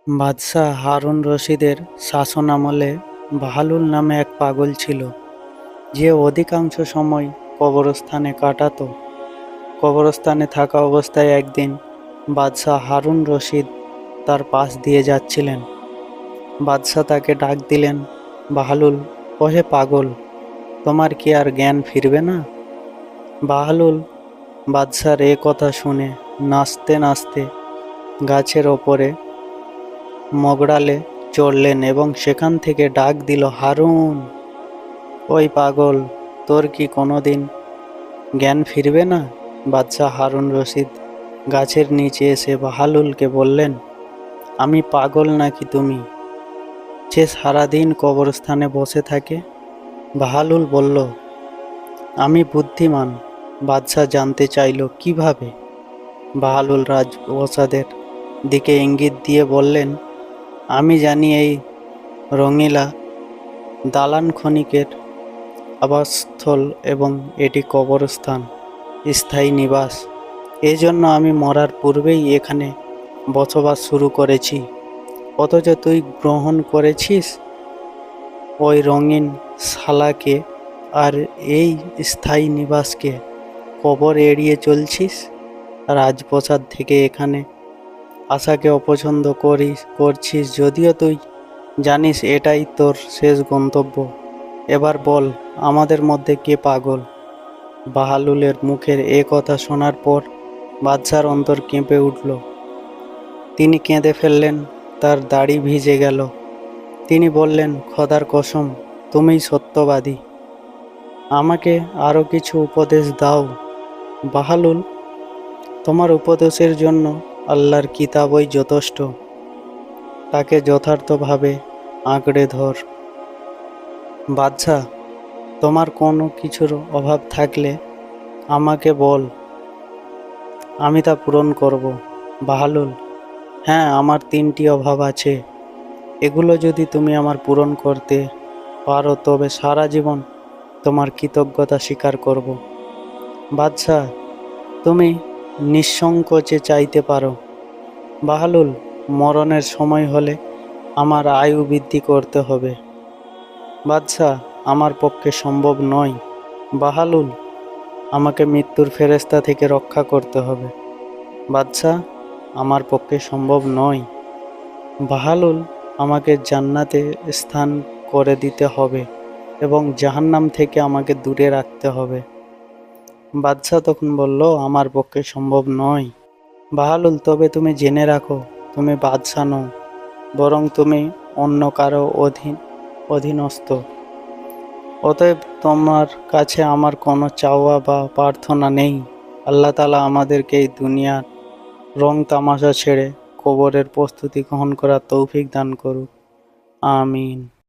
বাদশাহ হারুন রশিদের শাসনামলে বাহলুল নামে এক পাগল ছিল, যে অধিকাংশ সময় কবরস্থানে কাটাতো। কবরস্থানে থাকা অবস্থায় একদিন বাদশাহ হারুন রশিদ তার পাশ দিয়ে যাচ্ছিলেন। বাদশাহ তাকে ডাক দিলেন, বাহলুল, ওহে পাগল, তোমার কি আর জ্ঞান ফিরবে না? বাহলুল বাদশার এ কথা শুনে নাচতে নাচতে গাছের ওপরে মগড়ালে চড়লেন এবং সেখান থেকে ডাক দিল, হারুন, ওই পাগল, তোর কি কোনোদিন জ্ঞান ফিরবে না? বাদশাহ হারুন রশিদ গাছের নিচে এসে বাহলুলকে বললেন, আমি পাগল নাকি তুমি, যে সারাদিন কবরস্থানে বসে থাকে? বাহলুল বলল, আমি বুদ্ধিমান। বাদশাহ জানতে চাইল কিভাবে। বাহলুল রাজপ্রাসাদের দিকে ইঙ্গিত দিয়ে বললেন, আমি জানি এই রঙিলা দালান ক্ষণিকের আবাসস্থল এবং এটি কবরস্থান, স্থায়ী নিবাস। এজন্য আমি মরার পূর্বেই এখানে বসবাস শুরু করেছি। অথচ তুই গ্রহণ করেছিস ওই রঙিন শালাকে আর এই স্থায়ী নিবাসকে, কবর এড়িয়ে চলছিস। রাজপ্রাসাদ থেকে এখানে আশাকে অপছন্দ করছিস, যদিও তুই জানিস এটাই তোর শেষ গন্তব্য। এবার বল, আমাদের মধ্যে কে পাগল? বাহলুলের মুখের এ কথা শোনার পর বাদশার অন্তর কেঁপে উঠল। তিনি কেঁদে ফেললেন, তার দাড়ি ভিজে গেল। তিনি বললেন, খোদার কসম, তুমিই সত্যবাদী। আমাকে আরো কিছু উপদেশ দাও। বাহলুল, তোমার উপদেশের জন্য আল্লাহর কিতাবই যথেষ্ট। তাকে যথার্থভাবে আঁকড়ে ধর। বাদশাহ, তোমার কোনো কিছুর অভাব থাকলে আমাকে বল, আমি তা পূরণ করব। বাহলুল, হ্যাঁ, আমার 3টি অভাব আছে। এগুলো যদি তুমি আমার পূরণ করতে পারো তবে সারা জীবন তোমার কৃতজ্ঞতা স্বীকার করব। বাদশাহ, তুমি নিঃসংকোচে চাইতে পারো। বাহলুল, মরণের সময় হলে আমার আয়ু বৃদ্ধি করতে হবে। বাদশাহ, আমার পক্ষে সম্ভব নয়। বাহলুল, আমাকে মৃত্যুর ফেরেশতা থেকে রক্ষা করতে হবে। বাদশাহ, আমার পক্ষে সম্ভব নয়। বাহলুল, আমাকে জান্নাতে স্থান করে দিতে হবে এবং জাহান্নাম থেকে আমাকে দূরে রাখতে হবে। বাদশাহ তখন বলল, আমার পক্ষে সম্ভব নয়। বাহলুল, তবে তুমি জেনে রাখো, তুমি বাদশাহ নও, বরং তুমি অন্য কারো অধীনস্থ। অতএব তোমার কাছে আমার কোনো চাওয়া বা প্রার্থনা নেই। আল্লাহ তাআলা আমাদেরকে এই দুনিয়ার রং তামাশা ছেড়ে কবরের প্রস্তুতি গ্রহণ করার তৌফিক দান করুক। আমিন।